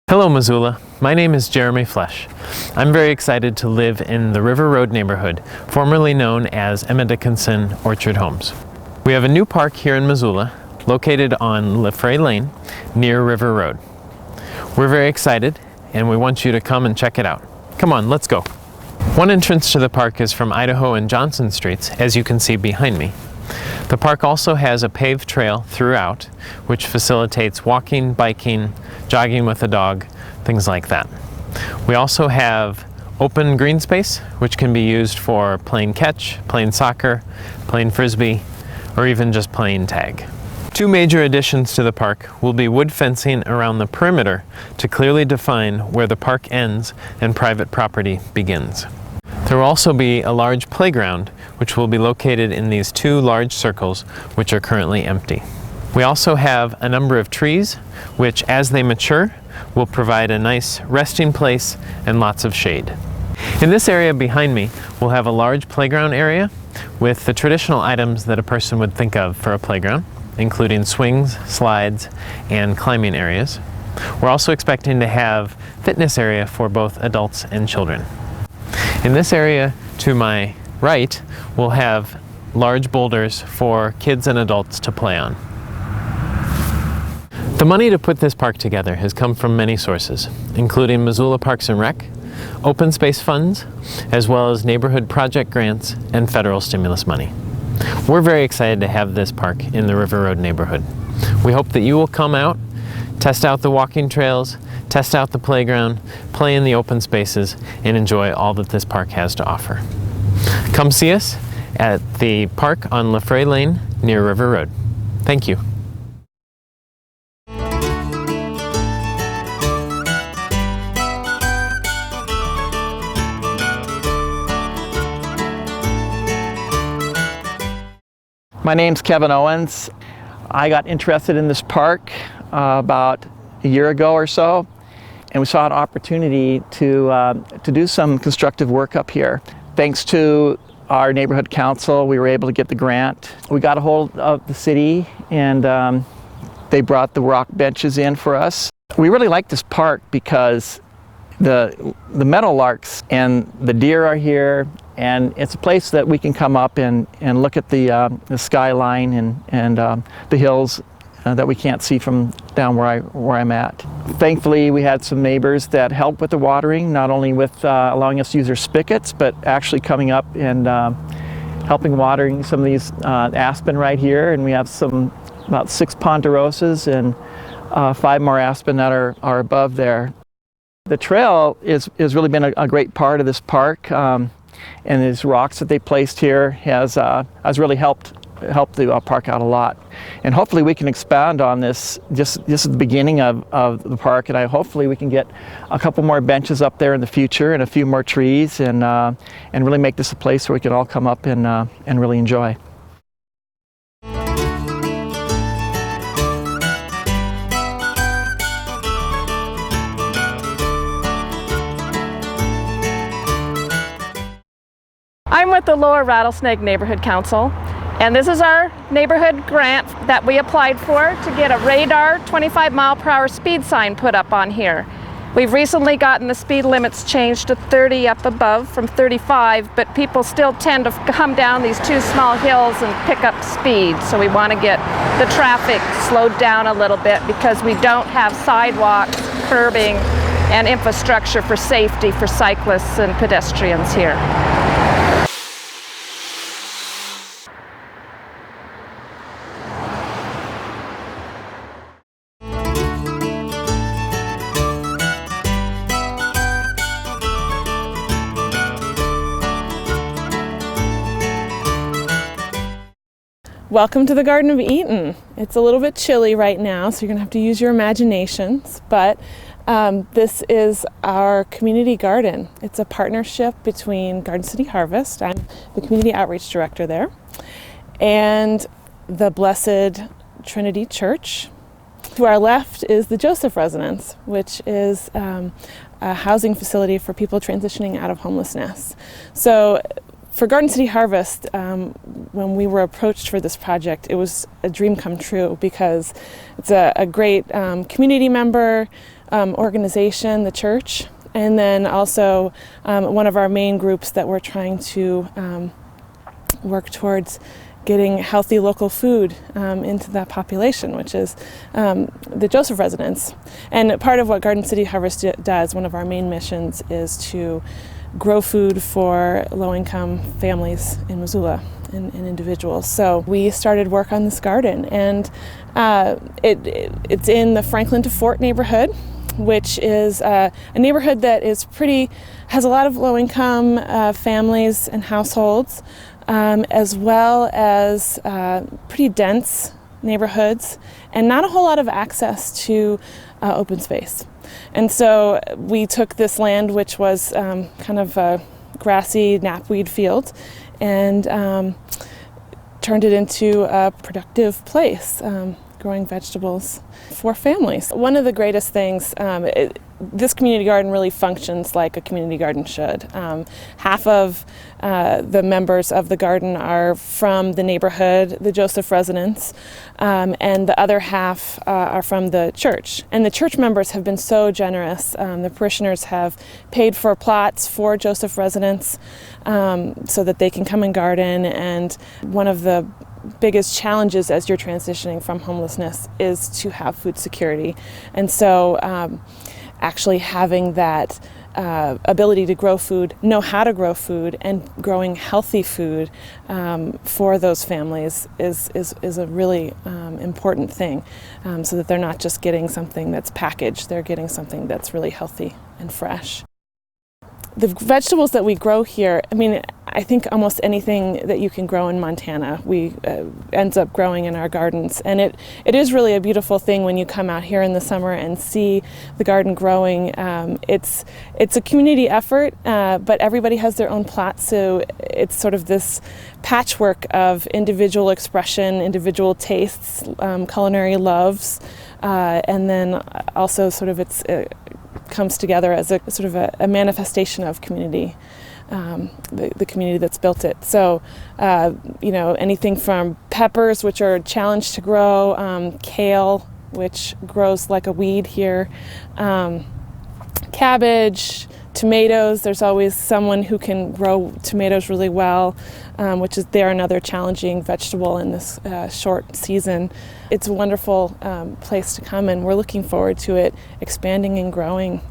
Hello Missoula, my name is Jeremy Flesch. I'm very excited to live in the River Road neighborhood, formerly known as Emma Dickinson Orchard Homes. We have a new park here in Missoula, located on LaFray Lane, near River Road. We're very excited, and we want you to come and check it out. Come on, let's go. One entrance to the park is from Idaho and Johnson Streets, as you can see behind me. The park also has a paved trail throughout, which facilitates walking, biking, jogging with a dog, things like that. We also have open green space, which can be used for playing catch, playing soccer, playing frisbee, or even just playing tag. Two major additions to the park will be wood fencing around the perimeter to clearly define where the park ends and private property begins. There will also be a large playground, which will be located in these two large circles, which are currently empty. We also have a number of trees, which as they mature, will provide a nice resting place and lots of shade. In this area behind me, we'll have a large playground area with the traditional items that a person would think of for a playground, including swings, slides, and climbing areas. We're also expecting to have fitness area for both adults and children. In this area to my right, we'll have large boulders for kids and adults to play on. The money to put this park together has come from many sources, including Missoula Parks and Rec, open space funds, as well as neighborhood project grants and federal stimulus money. We're very excited to have this park in the River Road neighborhood. We hope that you will come out, test out the walking trails, test out the playground, play in the open spaces, and enjoy all that this park has to offer. Come see us at the park on LaFray Lane near River Road. Thank you. My name's Kevin Owens. I got interested in this park about a year ago or so, and we saw an opportunity to do some constructive work up here. Thanks to our neighborhood council, we were able to get the grant. We got a hold of the city, and they brought the rock benches in for us. We really like this park because the meadowlarks and the deer are here, and it's a place that we can come up and look at the skyline and the hills that we can't see from down where I'm at. Thankfully, we had some neighbors that helped with the watering, not only with allowing us to use their spigots, but actually coming up and helping watering some of these aspen right here. And we have about 6 ponderosas and 5 more aspen that are above there. The trail has really been a great part of this park, and these rocks that they placed here has really helped the park out a lot. And hopefully we can expand on this. This is the beginning of the park, and hopefully we can get a couple more benches up there in the future and a few more trees, and really make this a place where we can all come up and really enjoy. I'm with the Lowell Rattlesnake Neighborhood Council, and this is our neighborhood grant that we applied for to get a radar 25-mile-per-hour speed sign put up on here. We've recently gotten the speed limits changed to 30 up above from 35, but people still tend to come down these 2 small hills and pick up speed. So we want to get the traffic slowed down a little bit because we don't have sidewalks, curbing, and infrastructure for safety for cyclists and pedestrians here. Welcome to the Garden of Eaton. It's a little bit chilly right now, so you're going to have to use your imaginations, but this is our community garden. It's a partnership between Garden City Harvest, I'm the community outreach director there, and the Blessed Trinity Church. To our left is the Joseph Residence, which is a housing facility for people transitioning out of homelessness. So for Garden City Harvest, when we were approached for this project, it was a dream come true because it's a great community member organization, the church, and then also one of our main groups that we're trying to work towards getting healthy local food into that population, which is the Joseph Residence. And part of what Garden City Harvest does, one of our main missions, is to grow food for low-income families in Missoula and individuals. So we started work on this garden, and it's in the Franklin to Fort neighborhood, which is a neighborhood that has a lot of low-income families and households, as well as pretty dense neighborhoods, and not a whole lot of access to open space. And so we took this land, which was kind of a grassy knapweed field, and turned it into a productive place, growing vegetables for families. One of the greatest things, this community garden really functions like a community garden should. Half of the members of the garden are from the neighborhood, the Joseph Residence, and the other half are from the church. And the church members have been so generous. The parishioners have paid for plots for Joseph Residence so that they can come and garden. And one of the biggest challenges as you're transitioning from homelessness is to have food security. And so actually having that ability to grow food, know how to grow food, and growing healthy food for those families is a really important thing, so that they're not just getting something that's packaged, they're getting something that's really healthy and fresh. The vegetables that we grow here, I think almost anything that you can grow in Montana, we ends up growing in our gardens. And it is really a beautiful thing when you come out here in the summer and see the garden growing. It's a community effort, but everybody has their own plot, so it's sort of this patchwork of individual expression, individual tastes, culinary loves, and then also sort of it comes together as a sort of a manifestation of community, the community that's built it. So, anything from peppers, which are a challenge to grow, kale, which grows like a weed here, cabbage, tomatoes. There's always someone who can grow tomatoes really well, they're another challenging vegetable in this short season. It's a wonderful place to come, and we're looking forward to it expanding and growing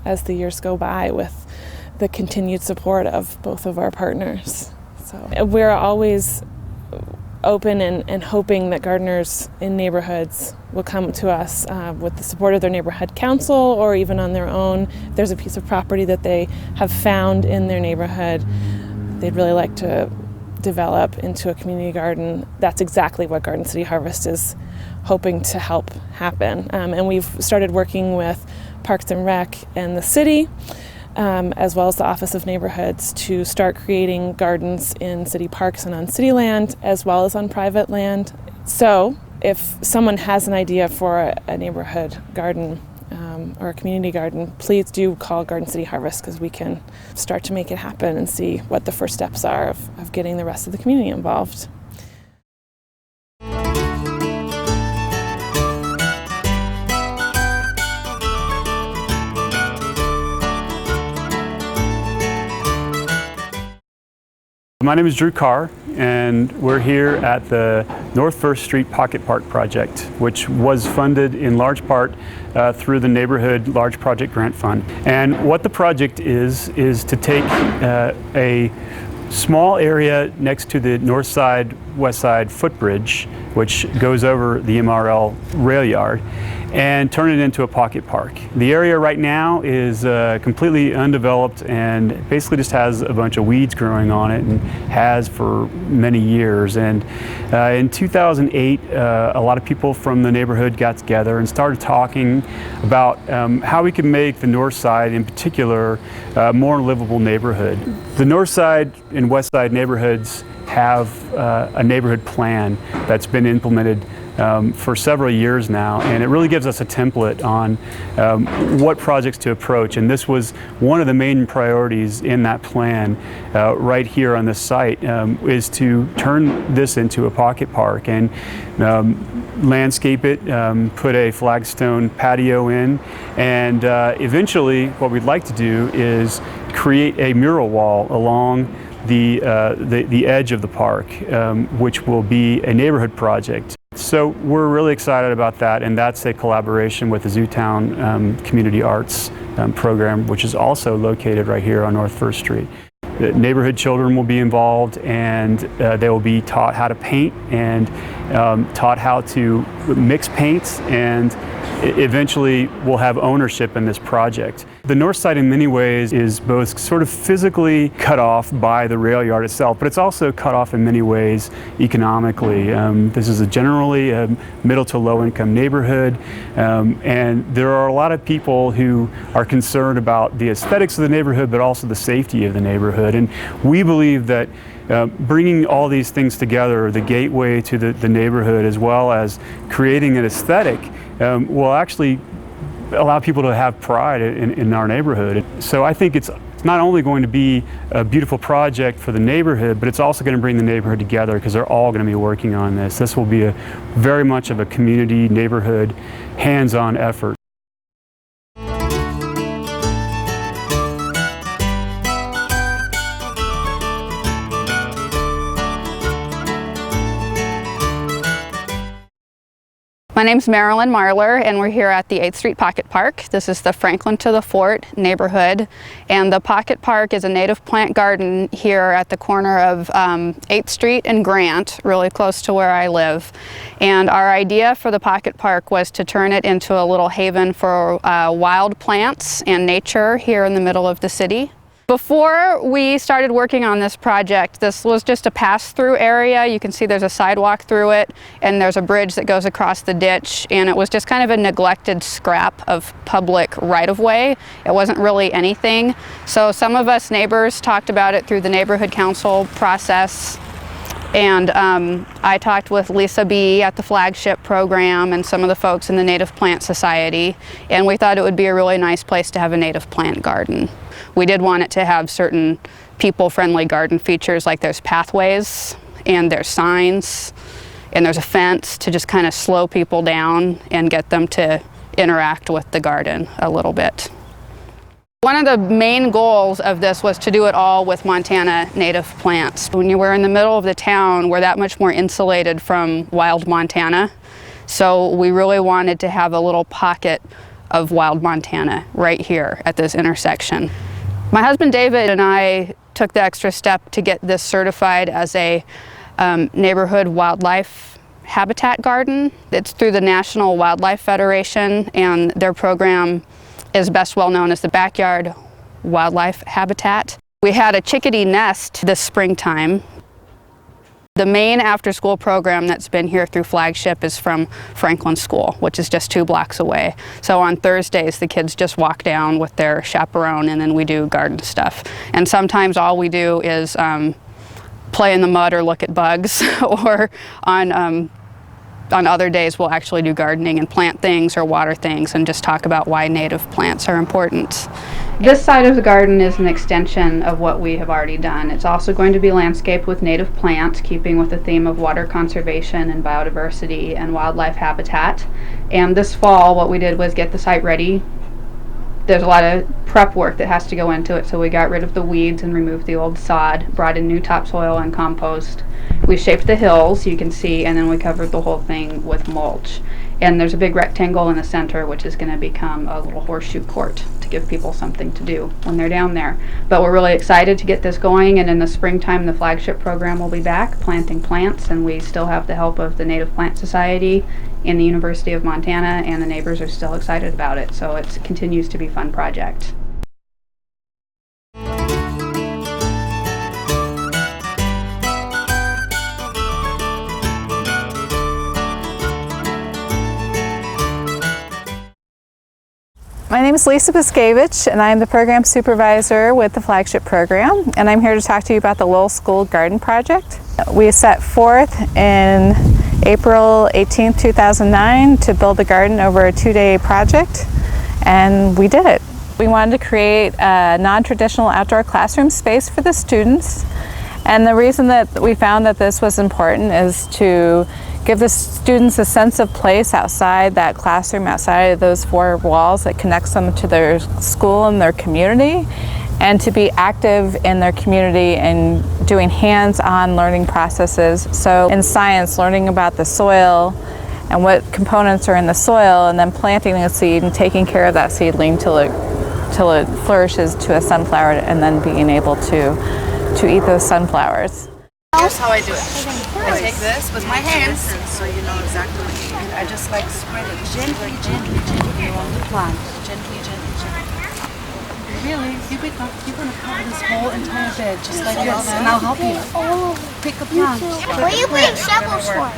as the years go by with the continued support of both of our partners. So we're always open and hoping that gardeners in neighborhoods will come to us with the support of their neighborhood council, or even on their own. If there's a piece of property that they have found in their neighborhood they'd really like to develop into a community garden, that's exactly what Garden City Harvest is hoping to help happen. And we've started working with Parks and Rec and the city, as well as the Office of Neighborhoods, to start creating gardens in city parks and on city land, as well as on private land. So if someone has an idea for a neighborhood garden or a community garden, please do call Garden City Harvest, because we can start to make it happen and see what the first steps are of getting the rest of the community involved. My name is Drew Carr, and we're here at the North First Street Pocket Park project, which was funded in large part through the Neighborhood Large Project Grant Fund. And what the project is to take a small area next to the north side west side footbridge, which goes over the MRL rail yard, and turn it into a pocket park. The area right now is completely undeveloped and basically just has a bunch of weeds growing on it, and has for many years. And in 2008, a lot of people from the neighborhood got together and started talking about how we could make the north side in particular a more livable neighborhood. The north side and west side neighborhoods have a neighborhood plan that's been implemented for several years now, and it really gives us a template on what projects to approach. And this was one of the main priorities in that plan right here on this site, is to turn this into a pocket park and landscape it, put a flagstone patio in, and eventually what we'd like to do is create a mural wall along the edge of the park, which will be a neighborhood project. So we're really excited about that, and that's a collaboration with the Zootown Community Arts program, which is also located right here on North First Street. The neighborhood children will be involved, and they will be taught how to paint and taught how to mix paints, and eventually will have ownership in this project. The north side in many ways is both sort of physically cut off by the rail yard itself, but it's also cut off in many ways economically. This is generally a middle to low income neighborhood, and there are a lot of people who are concerned about the aesthetics of the neighborhood, but also the safety of the neighborhood. And we believe that bringing all these things together, the gateway to the neighborhood, as well as creating an aesthetic, will actually allow people to have pride in our neighborhood. So I think it's not only going to be a beautiful project for the neighborhood, but it's also going to bring the neighborhood together, because they're all going to be working on this. This will be very much of a community, neighborhood, hands-on effort. My name's Marilyn Marler, and we're here at the 8th Street Pocket Park. This is the Franklin to the Fort neighborhood, and the Pocket Park is a native plant garden here at the corner of 8th Street and Grant, really close to where I live. And our idea for the Pocket Park was to turn it into a little haven for wild plants and nature here in the middle of the city. Before we started working on this project, this was just a pass-through area. You can see there's a sidewalk through it, and there's a bridge that goes across the ditch, and it was just kind of a neglected scrap of public right-of-way. It wasn't really anything. So some of us neighbors talked about it through the neighborhood council process, and I talked with Lisa B. at the flagship program and some of the folks in the Native Plant Society, and we thought it would be a really nice place to have a native plant garden. We did want it to have certain people-friendly garden features, like there's pathways and there's signs and there's a fence to just kind of slow people down and get them to interact with the garden a little bit. One of the main goals of this was to do it all with Montana native plants. When you were in the middle of the town, we're that much more insulated from wild Montana. So we really wanted to have a little pocket of wild Montana right here at this intersection. My husband David and I took the extra step to get this certified as a neighborhood wildlife habitat garden. It's through the National Wildlife Federation, and their program is best well known as the Backyard Wildlife Habitat. We had a chickadee nest this springtime. The main after-school program that's been here through Flagship is from Franklin School, which is just 2 blocks away. So on Thursdays, the kids just walk down with their chaperone, and then we do garden stuff. And sometimes all we do is play in the mud or look at bugs, or on other days we'll actually do gardening and plant things or water things and just talk about why native plants are important. This side of the garden is an extension of what we have already done. It's also going to be landscaped with native plants, keeping with the theme of water conservation and biodiversity and wildlife habitat. And this fall what we did was get the site ready. There's a lot of prep work that has to go into it, so we got rid of the weeds and removed the old sod, brought in new topsoil and compost. We shaped the hills, you can see, and then we covered the whole thing with mulch. And there's a big rectangle in the center, which is going to become a little horseshoe court to give people something to do when they're down there. But we're really excited to get this going, and in the springtime the flagship program will be back, planting plants, and we still have the help of the Native Plant Society and the University of Montana, and the neighbors are still excited about it. So it continues to be a fun project. My name is Lisa Piskevich, and I'm the program supervisor with the flagship program, and I'm here to talk to you about the Lowell School Garden Project. We set forth in April 18, 2009 to build the garden over a 2-day project, and we did it. We wanted to create a non-traditional outdoor classroom space for the students, and the reason that we found that this was important is to give the students a sense of place outside that classroom, outside of those 4 walls that connects them to their school and their community, and to be active in their community and doing hands-on learning processes. So in science, learning about the soil and what components are in the soil, and then planting a seed and taking care of that seedling till it flourishes to a sunflower, and then being able to eat those sunflowers. Here's how I do it. I take this with my hands, so you know exactly what you need. I just like spread it gently, gently, gently around the plant. Gently, gently, gently. Really, you're gonna cover this whole entire bed just like this, and I'll help you pick a plant. What are you putting shovels for?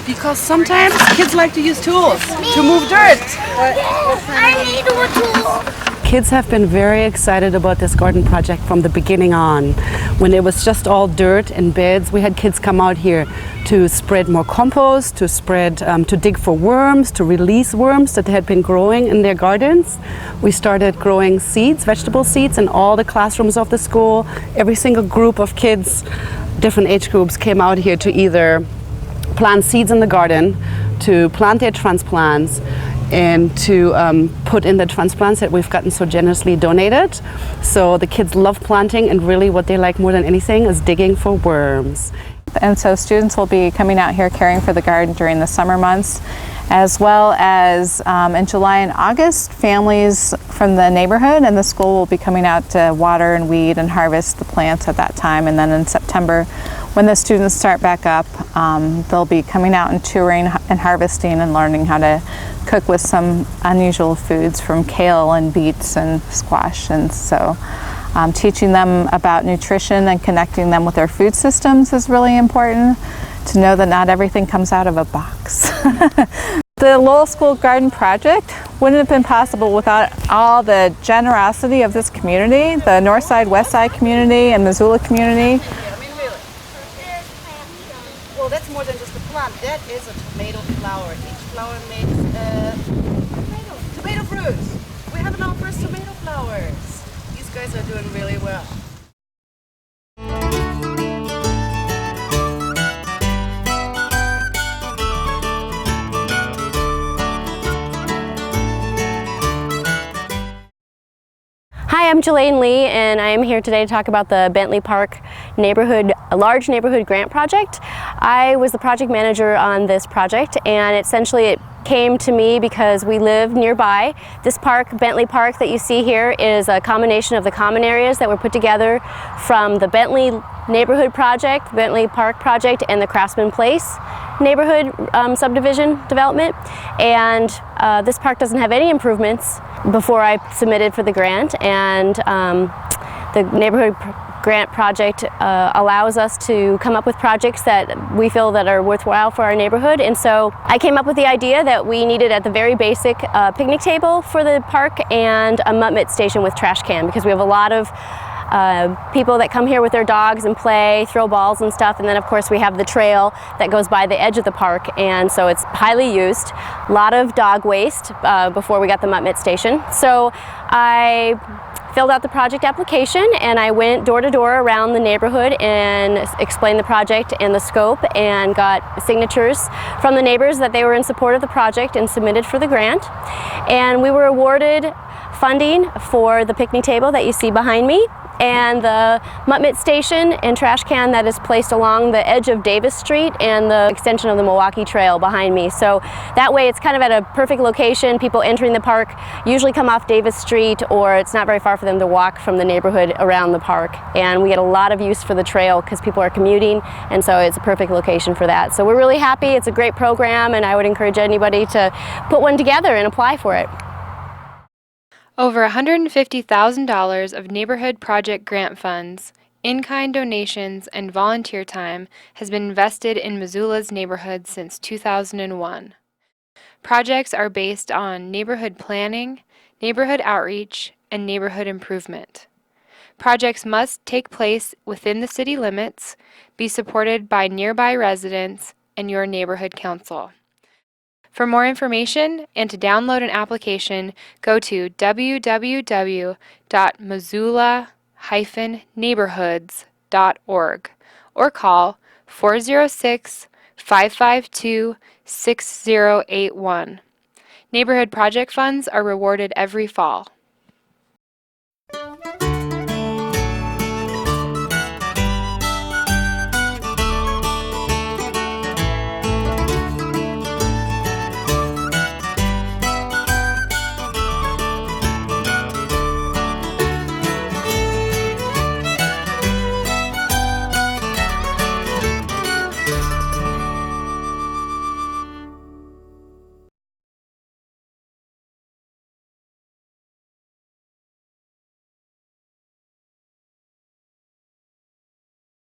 Because sometimes kids like to use tools to move dirt. I need a tool. Kids have been very excited about this garden project from the beginning on. When it was just all dirt and beds, we had kids come out here to spread more compost, to dig for worms, to release worms that had been growing in their gardens. We started growing seeds, vegetable seeds, in all the classrooms of the school. Every single group of kids, different age groups, came out here to either plant seeds in the garden, to plant their transplants, and to put in the transplants that we've gotten so generously donated. So the kids love planting, and really what they like more than anything is digging for worms. And so students will be coming out here caring for the garden during the summer months, as well as in July and August, families from the neighborhood and the school will be coming out to water and weed and harvest the plants at that time. And then in September, when the students start back up, they'll be coming out and touring and harvesting and learning how to cook with some unusual foods from kale and beets and squash. And so teaching them about nutrition and connecting them with their food systems is really important, to know that not everything comes out of a box. The Lowell School Garden Project wouldn't have been possible without all the generosity of this community, the North Side, West Side community and Missoula community. Well, that's more than just a plant. That is a tomato flower. Each flower makes tomato fruit. We have now first tomato flowers. These guys are doing really well. Hi, I'm Jelaine Lee, and I am here today to talk about the Bentley Park large neighborhood grant project. I was the project manager on this project, and essentially it came to me because we live nearby. This park, Bentley Park, that you see here is a combination of the common areas that were put together from the Bentley Neighborhood Project, Bentley Park Project, and the Craftsman Place neighborhood subdivision development. And this park doesn't have any improvements before I submitted for the grant, and the neighborhood grant project allows us to come up with projects that we feel that are worthwhile for our neighborhood. And so I came up with the idea that we needed, at the very basic, picnic table for the park and a mutt-mitt station with trash can, because we have a lot of people that come here with their dogs and play, throw balls and stuff, and then of course we have the trail that goes by the edge of the park, and so it's highly used. A lot of dog waste before we got the mutt-mitt station. So I filled out the project application, and I went door to door around the neighborhood and explained the project and the scope, and got signatures from the neighbors that they were in support of the project, and submitted for the grant. And we were awarded funding for the picnic table that you see behind me. and the mutt mitt station and trash can that is placed along the edge of Davis Street and the extension of the Milwaukee Trail behind me. So that way it's kind of at a perfect location. People entering the park usually come off Davis Street, or it's not very far for them to walk from the neighborhood around the park. And we get a lot of use for the trail because people are commuting, and so it's a perfect location for that. So we're really happy. It's a great program, and I would encourage anybody to put one together and apply for it. Over $150,000 of neighborhood project grant funds, in-kind donations, and volunteer time has been invested in Missoula's neighborhoods since 2001. Projects are based on neighborhood planning, neighborhood outreach, and neighborhood improvement. Projects must take place within the city limits, be supported by nearby residents and your neighborhood council. For more information and to download an application, go to www.missoula-neighborhoods.org or call 406-552-6081. Neighborhood project funds are rewarded every fall.